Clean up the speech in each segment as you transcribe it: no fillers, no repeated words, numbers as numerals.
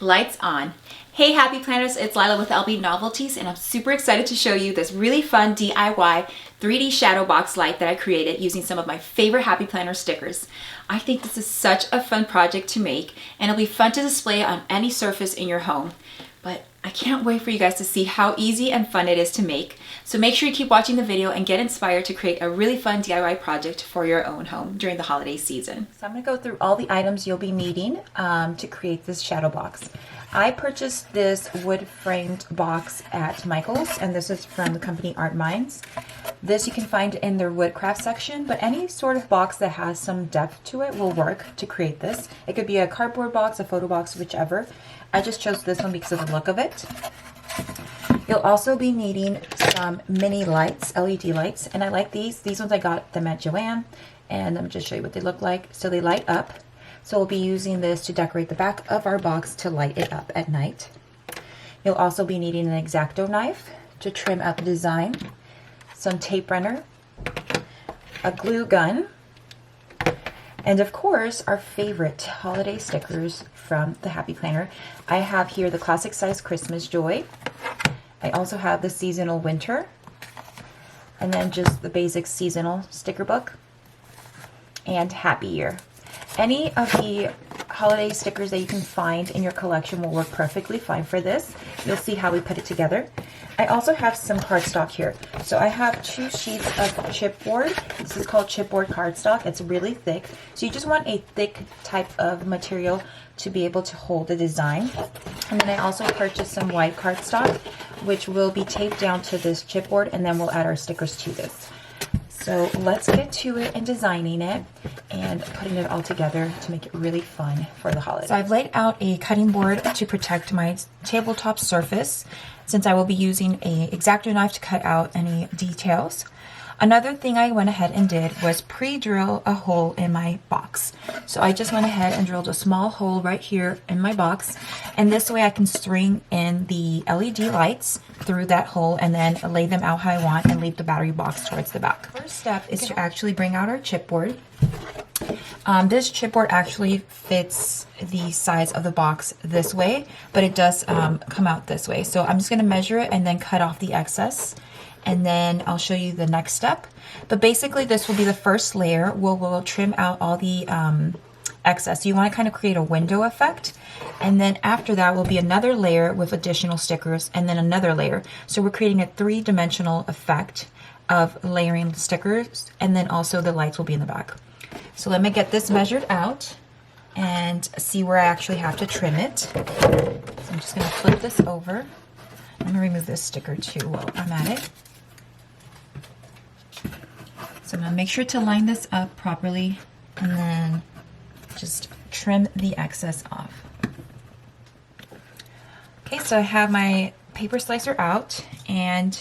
Lights on. Hey Happy Planners, it's Laila with LB Novelties, and I'm super excited to show you this really fun DIY 3D shadow box light that I created using some of my favorite Happy Planner stickers. I think this is such a fun project to make, and it'll be fun to display on any surface in your home. But I can't wait for you guys to see how easy and fun it is to make. So make sure you keep watching the video and get inspired to create a really fun DIY project for your own home during the holiday season. So I'm going to go through all the items you'll be needing to create this shadow box. I purchased this wood framed box at Michael's, and this is from the company Art Minds. This you can find in their woodcraft section, but any sort of box that has some depth to it will work to create this. It could be a cardboard box, a photo box, whichever. I just chose this one because of the look of it. You'll also be needing some mini lights, LED lights, and I like these. These ones I got them at Joann, and let me just show you what they look like. So they light up. So we'll be using this to decorate the back of our box to light it up at night. You'll also be needing an X-Acto knife to trim out the design, some tape runner, a glue gun, and of course our favorite holiday stickers from the Happy Planner. I have here the classic size Christmas Joy. I also have the seasonal winter, and then just the basic seasonal sticker book, and Happy Year. Any of the holiday stickers that you can find in your collection will work perfectly fine for this. You'll see how we put it together. I also have some cardstock here. So I have 2 sheets of chipboard. This is called chipboard cardstock. It's really thick. So you just want a thick type of material to be able to hold the design. And then I also purchased some white cardstock, which will be taped down to this chipboard, and then we'll add our stickers to this. So let's get to it and designing it and putting it all together to make it really fun for the holidays. So I've laid out a cutting board to protect my tabletop surface, since I will be using a X-Acto knife to cut out any details. Another thing I went ahead and did was pre-drill a hole in my box. So I just went ahead and drilled a small hole right here in my box, and this way I can string in the LED lights through that hole and then lay them out how I want and leave the battery box towards the back. First step is to actually bring out our chipboard. This chipboard actually fits the size of the box this way, but it does come out this way. So I'm just going to measure it and then cut off the excess, and then I'll show you the next step. But basically this will be the first layer where we'll trim out all the excess. You want to kind of create a window effect, and then after that will be another layer with additional stickers, and then another layer. So we're creating a 3-dimensional effect of layering stickers, and then also the lights will be in the back. So let me get this measured out and see where I actually have to trim it. So I'm just going to flip this over. I'm going to remove this sticker too while I'm at it. So I'm going to make sure to line this up properly and then just trim the excess off. Okay, so I have my paper slicer out, and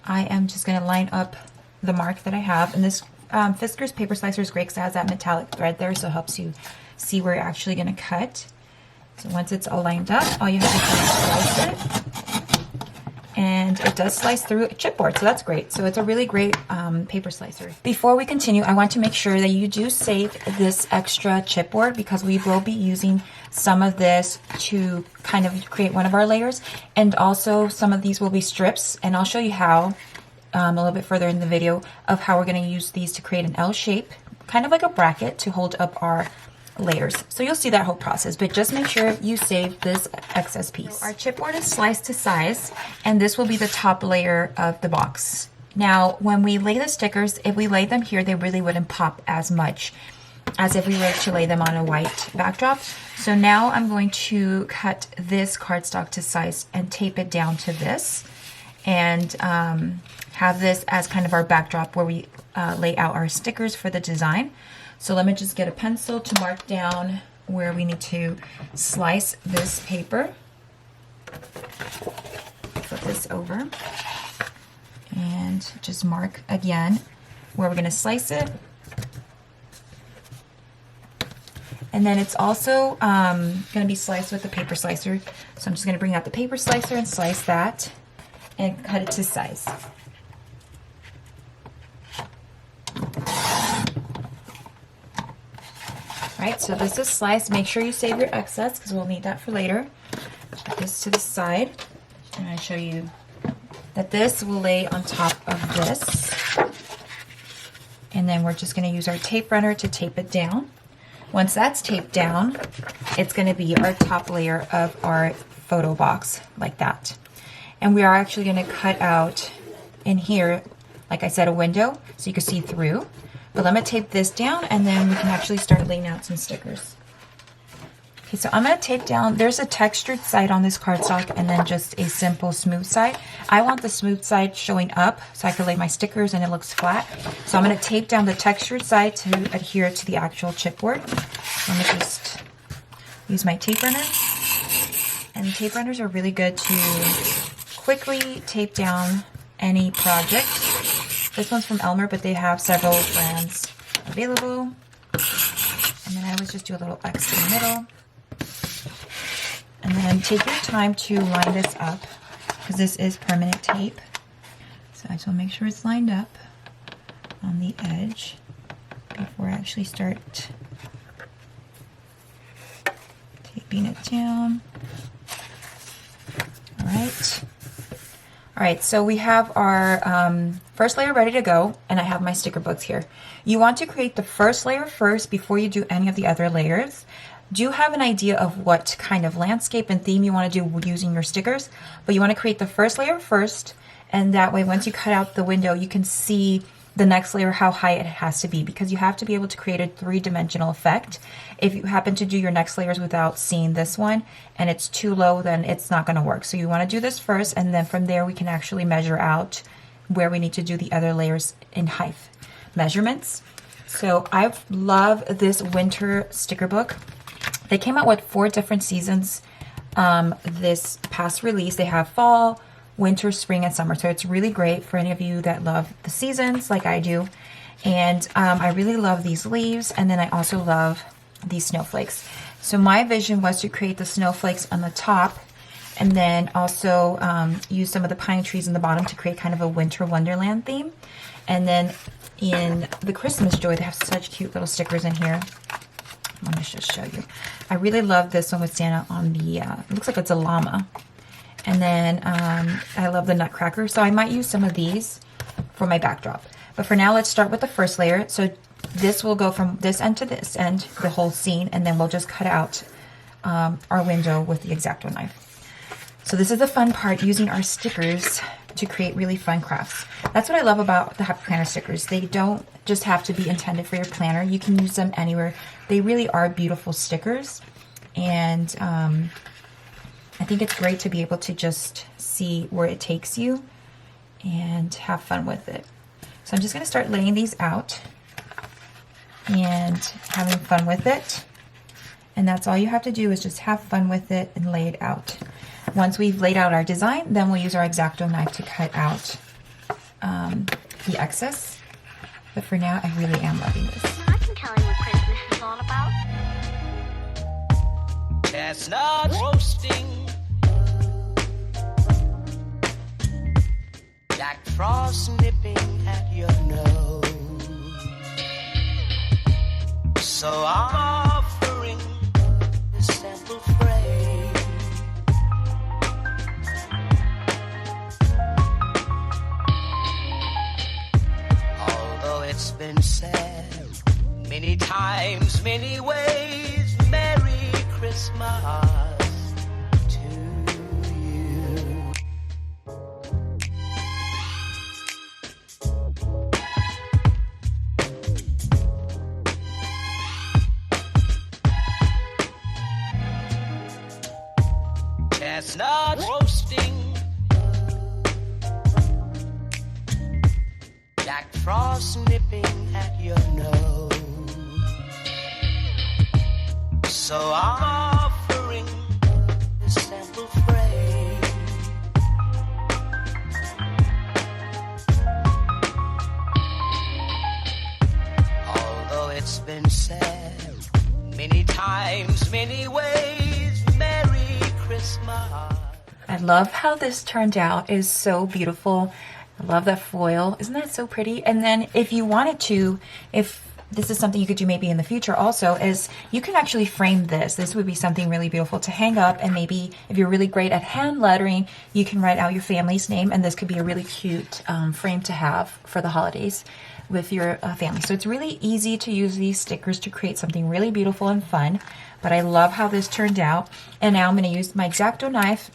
I am just going to line up the mark that I have. And this Fiskars paper slicer is great because it has that metallic thread there, so it helps you see where you're actually going to cut. So once it's all lined up, all you have to do is slice it. And it does slice through a chipboard, so that's great. So it's a really great paper slicer. Before we continue, I want to make sure that you do save this extra chipboard, because we will be using some of this to kind of create one of our layers. And also some of these will be strips, and I'll show you how a little bit further in the video of how we're going to use these to create an L shape, kind of like a bracket to hold up our layers. So you'll see that whole process, but just make sure you save this excess piece. So our chipboard is sliced to size, and this will be the top layer of the box. Now, when we lay the stickers, if we lay them here, they really wouldn't pop as much as if we were to lay them on a white backdrop. So now I'm going to cut this cardstock to size and tape it down to this, and have this as kind of our backdrop where we lay out our stickers for the design. So let me just get a pencil to mark down where we need to slice this paper. Flip this over and just mark again where we're going to slice it. And then it's also going to be sliced with the paper slicer. So I'm just going to bring out the paper slicer and slice that and cut it to size. Right, so this is sliced. Make sure you save your excess because we'll need that for later. Put this to the side. I'm going to show you that this will lay on top of this. And then we're just going to use our tape runner to tape it down. Once that's taped down, it's going to be our top layer of our photo box, like that. And we are actually going to cut out in here, like I said, a window so you can see through. But let me tape this down and then we can actually start laying out some stickers. Okay, so I'm going to tape down, there's a textured side on this cardstock and then just a simple smooth side. I want the smooth side showing up so I can lay my stickers and it looks flat. So I'm going to tape down the textured side to adhere to the actual chipboard. I'm going to just use my tape runner. And tape runners are really good to quickly tape down any project. This one's from Elmer, but they have several brands available. And then I always just do a little X in the middle. And then take your time to line this up because this is permanent tape. So I just want to make sure it's lined up on the edge before I actually start taping it down. All right. All right, so we have our first layer ready to go, and I have my sticker books here. You want to create the first layer first before you do any of the other layers. Do have an idea of what kind of landscape and theme you want to do using your stickers, but you want to create the first layer first, and that way once you cut out the window, you can see the next layer, how high it has to be, because you have to be able to create a three-dimensional effect. If you happen to do your next layers without seeing this one and it's too low, then it's not going to work. So you want to do this first, and then from there we can actually measure out where we need to do the other layers in height measurements. So I love this winter sticker book. They came out with 4 different seasons this past release. They have fall, winter, spring, and summer. So it's really great for any of you that love the seasons like I do. And I really love these leaves, and then I also love these snowflakes. So my vision was to create the snowflakes on the top and then also use some of the pine trees in the bottom to create kind of a winter wonderland theme. And then in the Christmas Joy, they have such cute little stickers in here. Let me just show you. I really love this one with Santa on the, it looks like it's a llama. And then I love the Nutcracker, so I might use some of these for my backdrop. But for now, let's start with the first layer. So this will go from this end to this end, the whole scene, and then we'll just cut out our window with the X-Acto knife. So this is the fun part, using our stickers to create really fun crafts. That's what I love about the Happy Planner stickers. They don't just have to be intended for your planner. You can use them anywhere. They really are beautiful stickers. And I think it's great to be able to just see where it takes you and have fun with it. So I'm just going to start laying these out and having fun with it. And that's all you have to do, is just have fun with it and lay it out. Once we've laid out our design, then we'll use our X-Acto knife to cut out the excess. But for now, I really am loving this. I can tell you what Christmas is all about. Chestnut roasting, Jack Frost nipping at your nose. So I'm offering this simple phrase. Although it's been said many times, many ways, Merry Christmas to you. Chestnut roasting, Jack Frost nipping at your nose. So I'm offering this simple phrase. Although it's been said many times, many ways, Merry Christmas. I love how this turned out. It is so beautiful. I love that foil. Isn't that so pretty? And then if you wanted to, if this is something you could do maybe in the future also, is you can actually frame this. This would be something really beautiful to hang up, and maybe if you're really great at hand lettering, you can write out your family's name, and this could be a really cute frame to have for the holidays with your family. So it's really easy to use these stickers to create something really beautiful and fun, but I love how this turned out. And now I'm going to use my X-Acto knife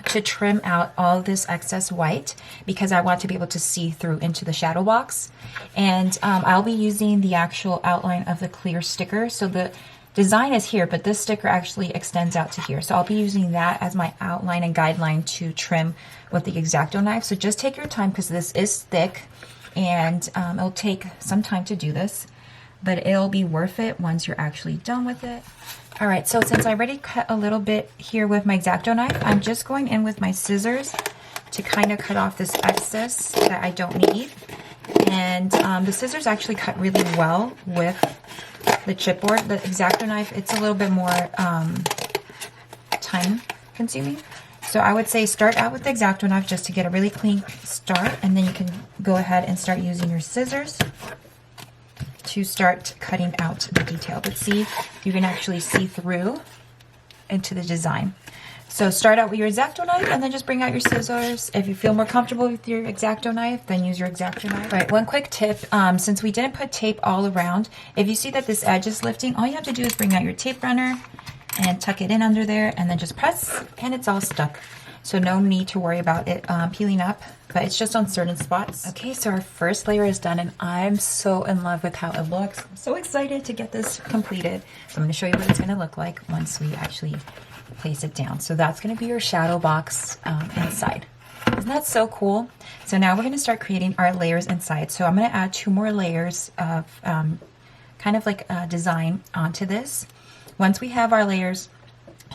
to trim out all this excess white because I want to be able to see through into the shadow box. And I'll be using the actual outline of the clear sticker. So the design is here, but this sticker actually extends out to here. So I'll be using that as my outline and guideline to trim with the X-Acto knife. So just take your time because this is thick, and it'll take some time to do this, but it'll be worth it once you're actually done with it. All right, so since I already cut a little bit here with my X-Acto knife, I'm just going in with my scissors to kind of cut off this excess that I don't need. And the scissors actually cut really well with the chipboard. The X-Acto knife, it's a little bit more time consuming. So I would say start out with the X-Acto knife just to get a really clean start, and then you can go ahead and start using your scissors to start cutting out the detail. But see, you can actually see through into the design. So start out with your X-Acto knife and then just bring out your scissors. If you feel more comfortable with your X-Acto knife, then use your X-Acto knife. All right, one quick tip, since we didn't put tape all around, if you see that this edge is lifting, all you have to do is bring out your tape runner and tuck it in under there, and then just press, and it's all stuck. So no need to worry about it peeling up, but it's just on certain spots. Okay, so our first layer is done, and I'm so in love with how it looks. I'm so excited to get this completed. So I'm going to show you what it's going to look like once we actually place it down. So that's going to be your shadow box inside. Isn't that so cool? So now we're going to start creating our layers inside. So I'm going to add 2 more layers of kind of like a design onto this. Once we have our layers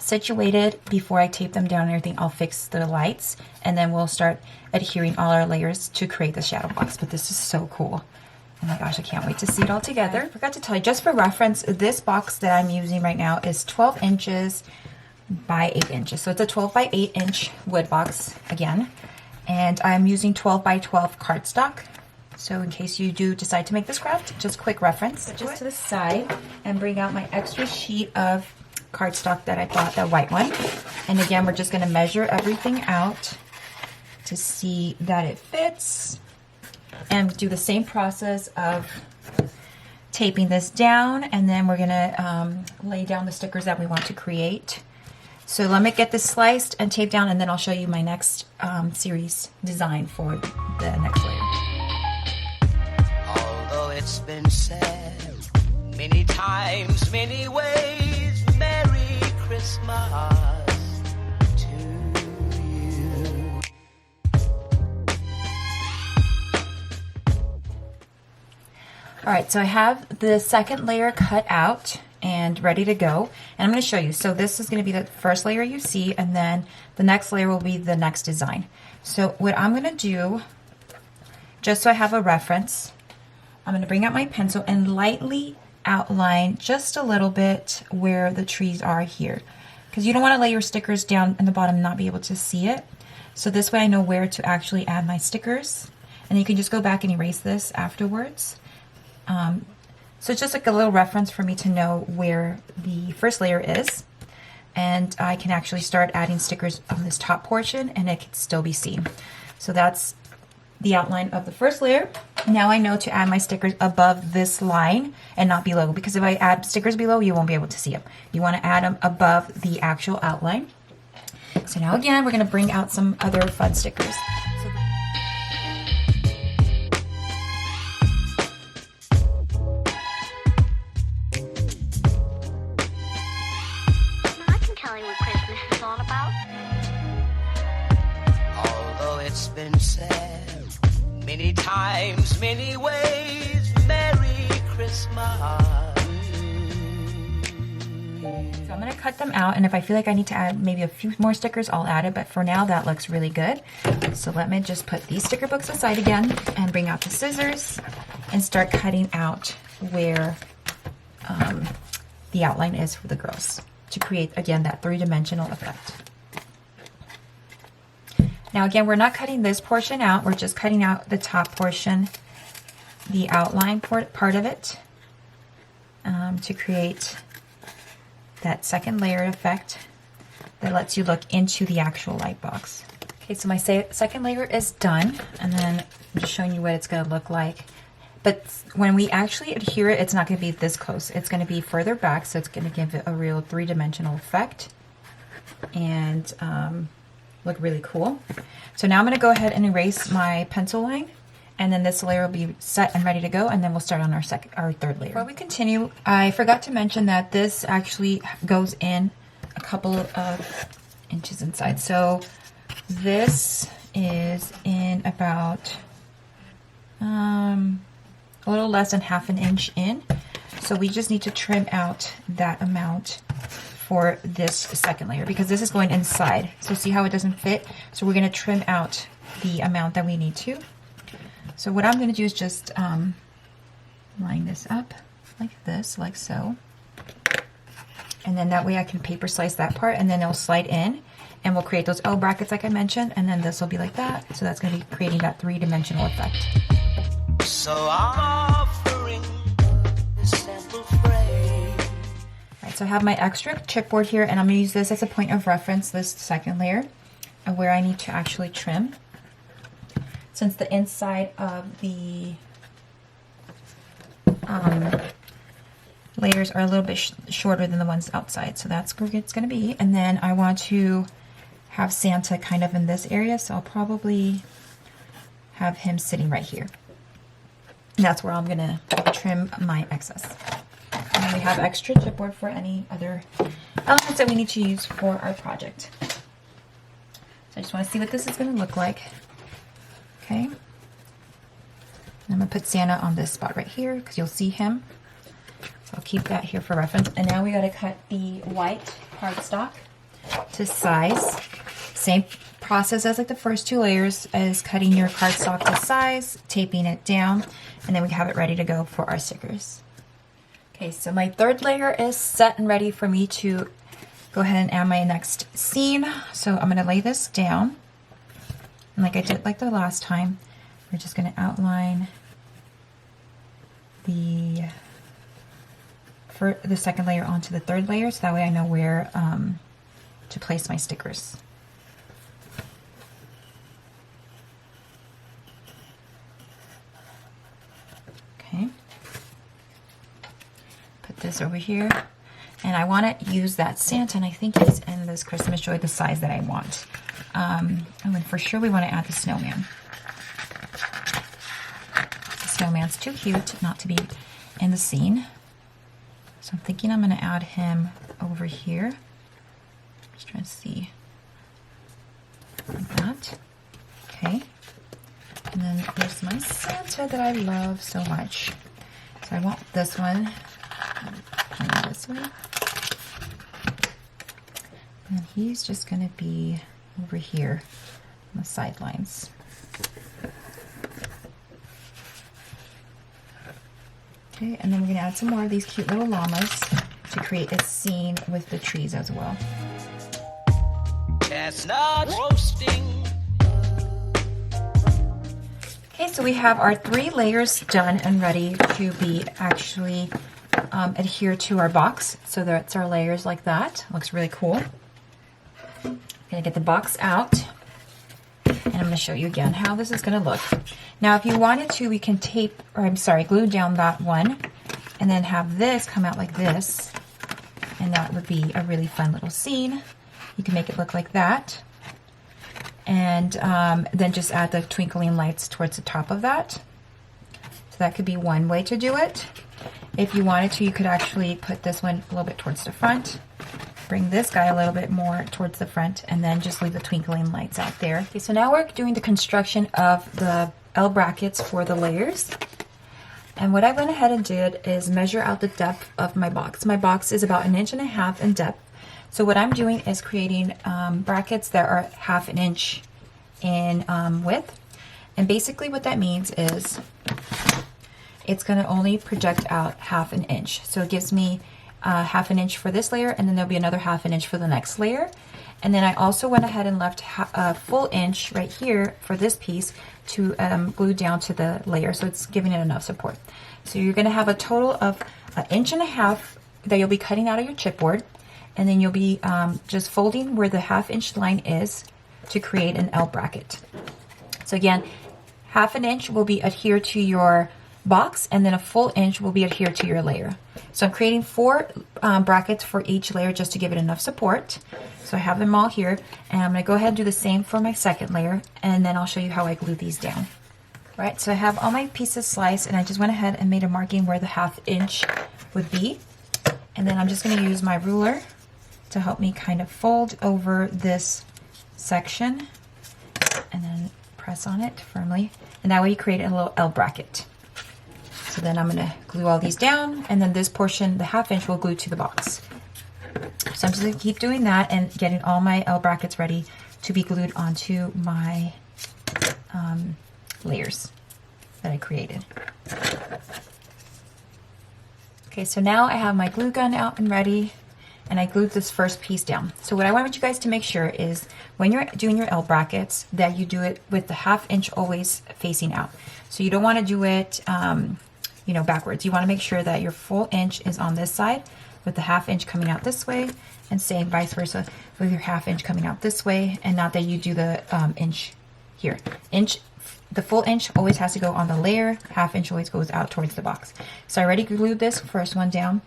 situated, before I tape them down and everything, I'll fix the lights, and then we'll start adhering all our layers to create the shadow box. But this is so cool. Oh my gosh, I can't wait to see it all together. I forgot to tell you, just for reference, this box that I'm using right now is 12 inches by 8 inches. So it's a 12 by 8 inch wood box again. And I'm using 12 by 12 cardstock. So in case you do decide to make this craft, just quick reference. Just to the side and bring out my extra sheet of cardstock that I bought, that white one. And again, we're just going to measure everything out to see that it fits, and do the same process of taping this down, and then we're going to lay down the stickers that we want to create. So let me get this sliced and taped down, and then I'll show you my next series design for the next layer. Although it's been said many times, many ways, Merry Christmas to you. All right, so I have the second layer cut out and ready to go, and I'm going to show you. So this is going to be the first layer you see, and then the next layer will be the next design. So what I'm going to do, just so I have a reference, I'm going to bring out my pencil and lightly outline just a little bit where the trees are here, because you don't want to lay your stickers down in the bottom and not be able to see it. So this way I know where to actually add my stickers, and you can just go back and erase this afterwards. So it's just like a little reference for me to know where the first layer is, and I can actually start adding stickers on this top portion and it can still be seen. So that's the outline of the first layer. Now I know to add my stickers above this line and not below, because if I add stickers below, you won't be able to see them. You want to add them above the actual outline. So now again, we're going to bring out some other fun stickers. I can tell you what Christmas is all about. Although it's been said many times, many ways, Merry Christmas. So I'm going to cut them out, and if I feel like I need to add maybe a few more stickers, I'll add it, but for now that looks really good. So let me just put these sticker books aside again and bring out the scissors and start cutting out where the outline is for the girls to create, again, that three-dimensional effect. Now again, we're not cutting this portion out, we're just cutting out the top portion, the outline part of it. to create that second layer effect that lets you look into the actual light box. Okay, so my second layer is done, and then I'm just showing you what it's going to look like. But when we actually adhere it, it's not going to be this close. It's going to be further back, so it's going to give it a real three-dimensional effect and look really cool. So now I'm going to go ahead and erase my pencil line, and then this layer will be set and ready to go, and then we'll start on our third layer. Before we continue, I forgot to mention that this actually goes in a couple of inches inside. So this is in about a little less than ½ an inch in. So we just need to trim out that amount for this second layer because this is going inside. So see how it doesn't fit? So we're going to trim out the amount that we need to. So what I'm going to do is just line this up like this, like so. And then that way I can paper slice that part, and then it'll slide in, and we'll create those L brackets like I mentioned, and then this will be like that. So that's going to be creating that three-dimensional effect. So I'm offering this simple phrase. Alright, so I have my extra chipboard here, and I'm going to use this as a point of reference, this second layer, and where I need to actually trim. Since the inside of the layers are a little bit shorter than the ones outside, so that's where it's going to be. And then I want to have Santa kind of in this area, so I'll probably have him sitting right here. And that's where I'm going to trim my excess. And then we have extra chipboard for any other elements that we need to use for our project. So I just want to see what this is going to look like. Okay. And I'm going to put Santa on this spot right here because you'll see him. So I'll keep that here for reference. And now we got to cut the white cardstock to size. Same process as like the first two layers as cutting your cardstock to size, taping it down, and then we have it ready to go for our stickers. Okay, so my third layer is set and ready for me to go ahead and add my next scene. So I'm going to lay this down. And like I did like the last time, we're just going to outline the second layer onto the third layer, so that way I know where to place my stickers. Okay. Put this over here. And I want to use that Santa, and I think he's in this Christmas Joy, the size that I want. And then for sure we want to add the snowman. The snowman's too cute not to be in the scene. So I'm thinking I'm going to add him over here. Just trying to see. Like that. Okay. And then there's my Santa that I love so much. So I want this one. This way. And he's just going to be over here on the sidelines. Okay, and then we're going to add some more of these cute little llamas to create a scene with the trees as well. Chestnuts roasting. Okay, so we have our 3 layers done and ready to be actually adhere to our box. So that's our layers like that. Looks really cool. I'm going to get the box out, and I'm going to show you again how this is going to look. Now, if you wanted to, we can glue down that one, and then have this come out like this, and that would be a really fun little scene. You can make it look like that, and then just add the twinkling lights towards the top of that. So that could be one way to do it. If you wanted to, you could actually put this one a little bit towards the front, bring this guy a little bit more towards the front, and then just leave the twinkling lights out there. Okay, so now we're doing the construction of the L brackets for the layers. And what I went ahead and did is measure out the depth of my box. My box is about 1.5 inches in depth. So what I'm doing is creating brackets that are 1/2 inch in width. And basically what that means is it's going to only project out 1/2 inch. So it gives me 1/2 inch for this layer, and then there'll be another 1/2 inch for the next layer. And then I also went ahead and left a full inch right here for this piece to glue down to the layer, so it's giving it enough support. So you're gonna have a total of 1.5 inches that you'll be cutting out of your chipboard, and then you'll be just folding where the 1/2 inch line is to create an L bracket. So again, 1/2 inch will be adhered to your box, and then a full inch will be adhered to your layer. So I'm creating 4 brackets for each layer just to give it enough support. So I have them all here, and I'm gonna go ahead and do the same for my second layer, and then I'll show you how I glue these down. Right, so I have all my pieces sliced, and I just went ahead and made a marking where the 1/2 inch would be. And then I'm just gonna use my ruler to help me kind of fold over this section, and then press on it firmly. And that way you create a little L bracket. So then I'm gonna glue all these down, and then this portion, the 1/2 inch, will glue to the box. So I'm just gonna keep doing that and getting all my L brackets ready to be glued onto my layers that I created. Okay, so now I have my glue gun out and ready, and I glued this first piece down. So what I want you guys to make sure is when you're doing your L brackets that you do it with the 1/2 inch always facing out. So you don't want to do it you know, backwards. You want to make sure that your full inch is on this side with the 1/2 inch coming out this way, and same vice versa with your 1/2 inch coming out this way, and not that you do the inch here. The full inch always has to go on the layer, 1/2 inch always goes out towards the box. So I already glued this first one down.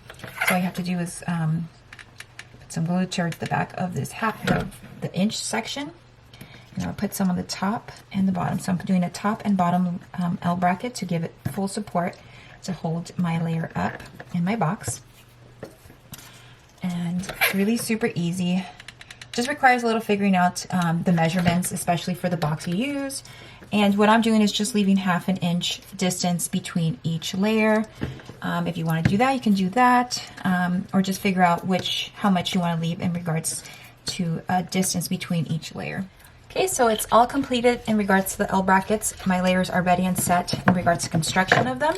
So all you have to do is put some glue towards the back of this the inch section, and I'll put some on the top and the bottom. So I'm doing a top and bottom L bracket to give it full support to hold my layer up in my box. And really super easy. Just requires a little figuring out the measurements, especially for the box you use. And what I'm doing is just leaving 1/2 inch distance between each layer. If you want to do that, you can do that, or just figure out how much you want to leave in regards to distance between each layer. Okay, so it's all completed in regards to the L brackets. My layers are ready and set in regards to construction of them.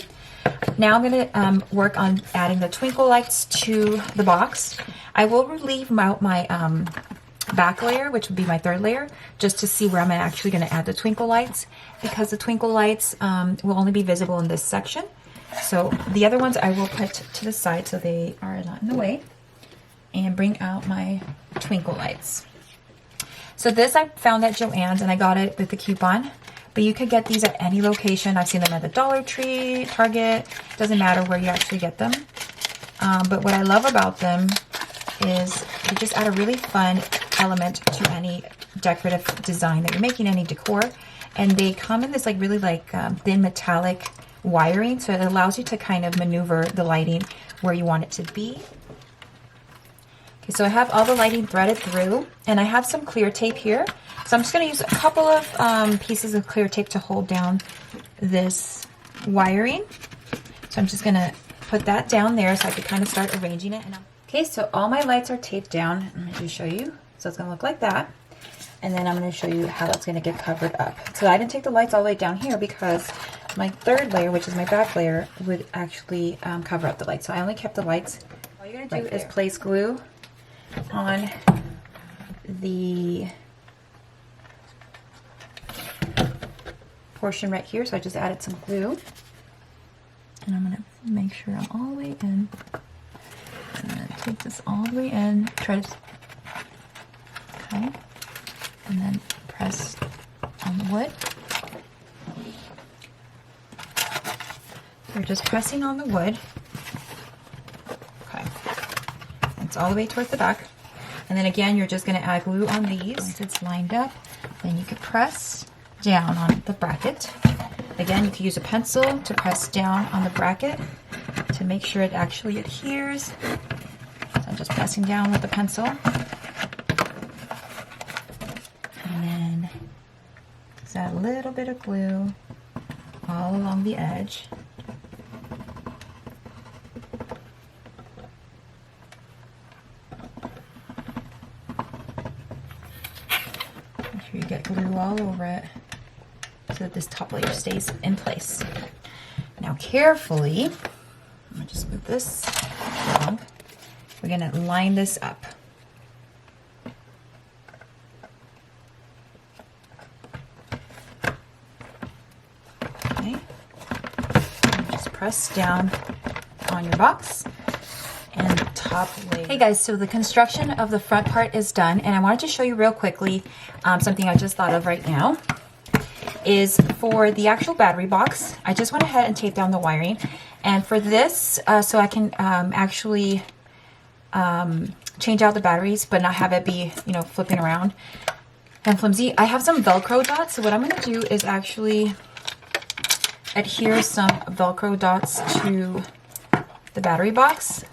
Now I'm going to work on adding the twinkle lights to the box. I will leave out my back layer, which would be my 3rd layer, just to see where I'm actually going to add the twinkle lights, because the twinkle lights will only be visible in this section. So the other ones I will put to the side so they are not in the way, and bring out my twinkle lights. So this I found at Joann's, and I got it with the coupon, but you could get these at any location. I've seen them at the Dollar Tree, Target, doesn't matter where you actually get them. But what I love about them is they just add a really fun element to any decorative design that you're making, any decor. And they come in this really thin metallic wiring, so it allows you to kind of maneuver the lighting where you want it to be. Okay, so I have all the lighting threaded through, and I have some clear tape here. So I'm just going to use a couple of pieces of clear tape to hold down this wiring. So I'm just going to put that down there so I can kind of start arranging it. Okay, so all my lights are taped down. I'm going to show you. So it's going to look like that. And then I'm going to show you how it's going to get covered up. So I didn't take the lights all the way down here because my 3rd layer, which is my back layer, would actually cover up the lights. So I only kept the lights. All you're going to do is place glue on the portion right here. So I just added some glue. And I'm going to make sure I'm all the way in. I'm going to take this all the way in. Try to... Okay. And then press on the wood. We're just pressing on the wood. Okay. It's all the way towards the back. And then again, you're just going to add glue on these. Once it's lined up, then you can press down on the bracket. Again, you can use a pencil to press down on the bracket to make sure it actually adheres. So I'm just pressing down with the pencil. And then just add a little bit of glue all along the edge. Make sure you get glue all over it so that this top layer stays in place. Now carefully, I'm gonna just move this along. We're gonna line this up. Okay. And just press press down on your box and top layer. Hey guys, so the construction of the front part is done, and I wanted to show you real quickly something I just thought of right now. Is for the actual battery box, I just went ahead and taped down the wiring, and for this, so I can actually change out the batteries but not have it be, you know, flipping around and flimsy. I have some Velcro dots, so what I'm going to do is actually adhere some Velcro dots to the battery box,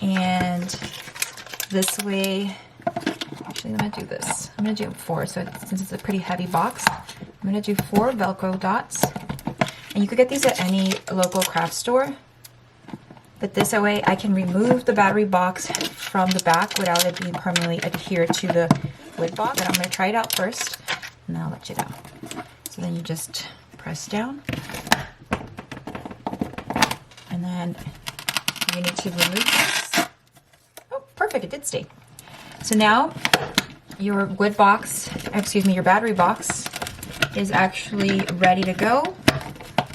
and this way, actually I'm going to do this. I'm going to do 4, so since it's a pretty heavy box, I'm going to do 4 Velcro dots, and you could get these at any local craft store. But this way I can remove the battery box from the back without it being permanently adhered to the wood box. But I'm going to try it out first, and then I'll let you know. So then you just press down, and then you need to remove this. Oh, perfect, it did stay. So now your wood box, excuse me, your battery box is actually ready to go.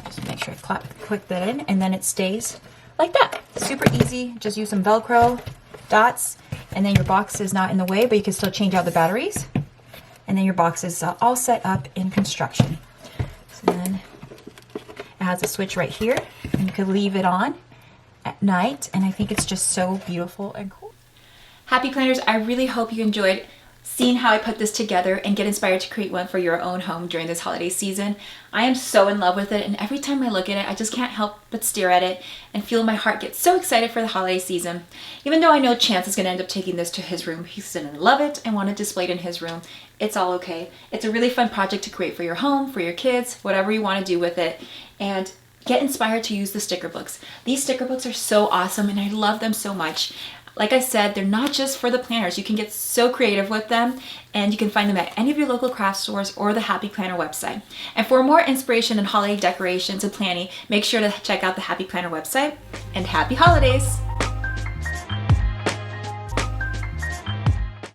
Just make sure I click that in, and then it stays like that. Super easy. Just use some Velcro dots, and then your box is not in the way, but you can still change out the batteries. And then your box is all set up in construction. So then it has a switch right here, and you can leave it on at night, and I think it's just so beautiful and cool. Happy Planners, I really hope you enjoyed seeing how I put this together and get inspired to create one for your own home during this holiday season. I am so in love with it, and every time I look at it, I just can't help but stare at it and feel my heart get so excited for the holiday season. Even though I know Chance is going to end up taking this to his room, he's going to love it and want to display it in his room. It's all okay. It's a really fun project to create for your home, for your kids, whatever you want to do with it. And get inspired to use the sticker books. These sticker books are so awesome, and I love them so much. Like I said, they're not just for the planners. You can get so creative with them, and you can find them at any of your local craft stores or the Happy Planner website. And for more inspiration and holiday decorations and planning, make sure to check out the Happy Planner website. And happy holidays!